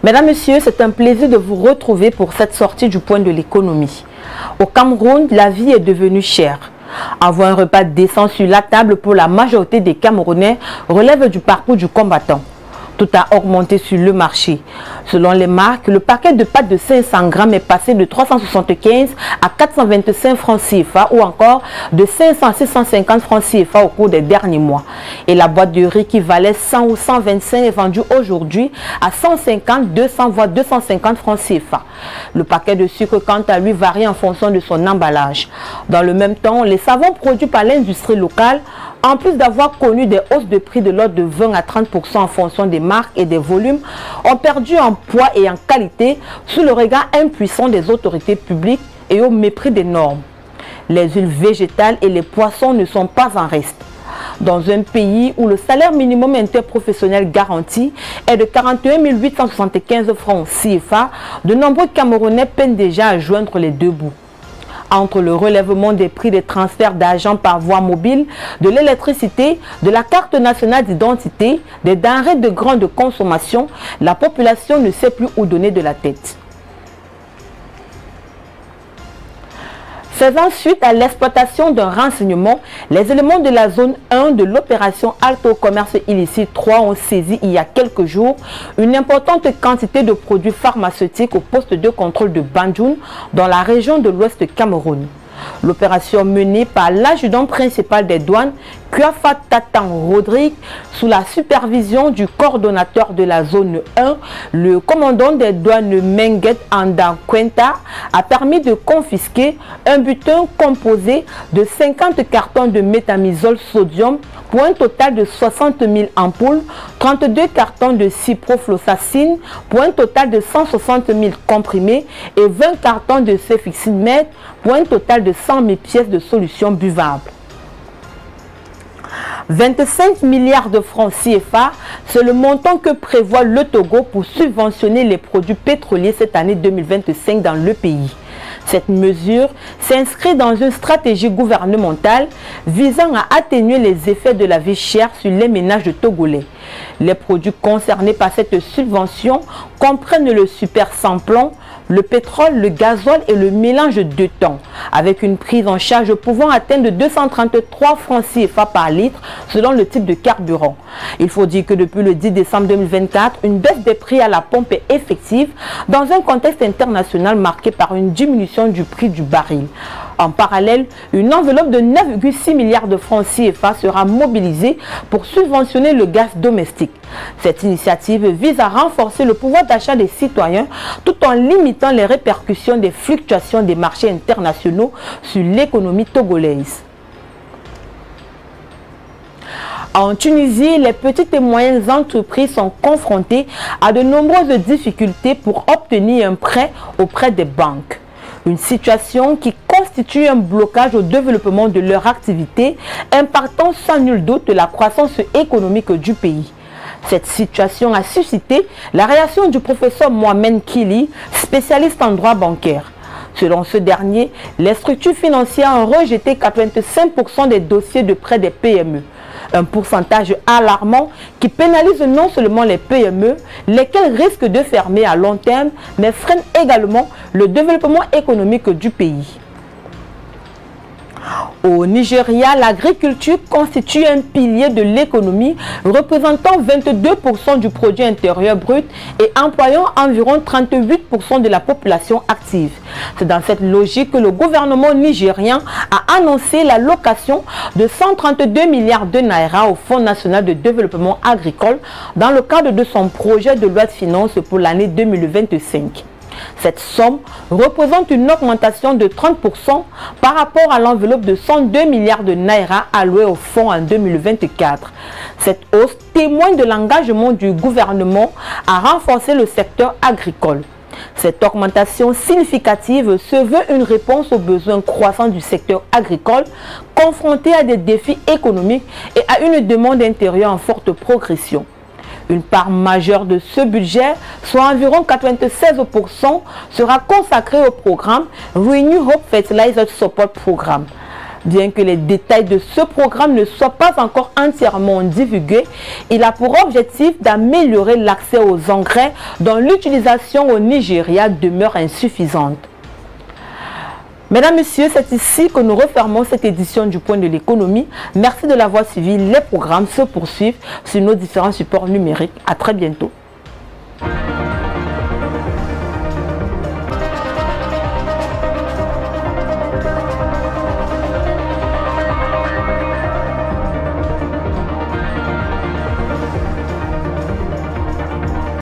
Mesdames, Messieurs, c'est un plaisir de vous retrouver pour cette sortie du point de l'économie. Au Cameroun, la vie est devenue chère. Avoir un repas décent sur la table pour la majorité des Camerounais relève du parcours du combattant. Tout a augmenté sur le marché. Selon les marques, le paquet de pâtes de 500 grammes est passé de 375 à 425 francs CFA ou encore de 500 à 650 francs CFA au cours des derniers mois. Et la boîte de riz qui valait 100 ou 125 est vendue aujourd'hui à 150, 200 voire 250 francs CFA. Le paquet de sucre, quant à lui, varie en fonction de son emballage. Dans le même temps, les savons produits par l'industrie locale, en plus d'avoir connu des hausses de prix de l'ordre de 20 à 30% en fonction des marques et des volumes, ont perdu en poids et en qualité sous le regard impuissant des autorités publiques et au mépris des normes. Les huiles végétales et les poissons ne sont pas en reste. Dans un pays où le salaire minimum interprofessionnel garanti est de 41 875 francs CFA, de nombreux Camerounais peinent déjà à joindre les deux bouts. Entre le relèvement des prix des transferts d'argent par voie mobile, de l'électricité, de la carte nationale d'identité, des denrées de grande consommation, la population ne sait plus où donner de la tête. Faisant suite à l'exploitation d'un renseignement, les éléments de la zone 1 de l'opération Alto Commerce Illicite 3 ont saisi il y a quelques jours une importante quantité de produits pharmaceutiques au poste de contrôle de Bandjoun dans la région de l'Ouest Cameroun. L'opération menée par l'adjudant principal des douanes, Kuafa Tatan Rodrigue, sous la supervision du coordonnateur de la zone 1, le commandant des douanes Menguet Anda Kwenta, a permis de confisquer un butin composé de 50 cartons de métamisol sodium pour un total de 60 000 ampoules, 32 cartons de ciprofloxacine pour un total de 160 000 comprimés et 20 cartons de cefixime pour un total de 100 000 pièces de solution buvable. 25 milliards de francs CFA, c'est le montant que prévoit le Togo pour subventionner les produits pétroliers cette année 2025 dans le pays. Cette mesure s'inscrit dans une stratégie gouvernementale visant à atténuer les effets de la vie chère sur les ménages de Togolais. Les produits concernés par cette subvention comprennent le super sans-plomb, le pétrole, le gazole et le mélange de temps, avec une prise en charge pouvant atteindre 233 francs CFA par litre selon le type de carburant. Il faut dire que depuis le 10 décembre 2024, une baisse des prix à la pompe est effective dans un contexte international marqué par une diminution du prix du baril. En parallèle, une enveloppe de 9,6 milliards de francs CFA sera mobilisée pour subventionner le gaz domestique. Cette initiative vise à renforcer le pouvoir d'achat des citoyens tout en limitant les répercussions des fluctuations des marchés internationaux sur l'économie togolaise. En Tunisie, les petites et moyennes entreprises sont confrontées à de nombreuses difficultés pour obtenir un prêt auprès des banques. Une situation qui constitue un blocage au développement de leur activité, impactant sans nul doute la croissance économique du pays. Cette situation a suscité la réaction du professeur Mohamed Kili, spécialiste en droit bancaire. Selon ce dernier, les structures financières ont rejeté 85% des dossiers de prêt des PME. Un pourcentage alarmant qui pénalise non seulement les PME, lesquelles risquent de fermer à long terme, mais freine également le développement économique du pays. Au Nigeria, l'agriculture constitue un pilier de l'économie représentant 22% du produit intérieur brut et employant environ 38% de la population active. C'est dans cette logique que le gouvernement nigérien a annoncé l'allocation de 132 milliards de naira au Fonds national de développement agricole dans le cadre de son projet de loi de finances pour l'année 2025. Cette somme représente une augmentation de 30% par rapport à l'enveloppe de 102 milliards de naira allouée au fonds en 2024. Cette hausse témoigne de l'engagement du gouvernement à renforcer le secteur agricole. Cette augmentation significative se veut une réponse aux besoins croissants du secteur agricole, confronté à des défis économiques et à une demande intérieure en forte progression. Une part majeure de ce budget, soit environ 96%, sera consacrée au programme Renew Hope Fertilizer Support Programme. Bien que les détails de ce programme ne soient pas encore entièrement divulgués, il a pour objectif d'améliorer l'accès aux engrais dont l'utilisation au Nigeria demeure insuffisante. Mesdames, Messieurs, c'est ici que nous refermons cette édition du Point de l'économie. Merci de l'avoir suivi. Les programmes se poursuivent sur nos différents supports numériques. À très bientôt.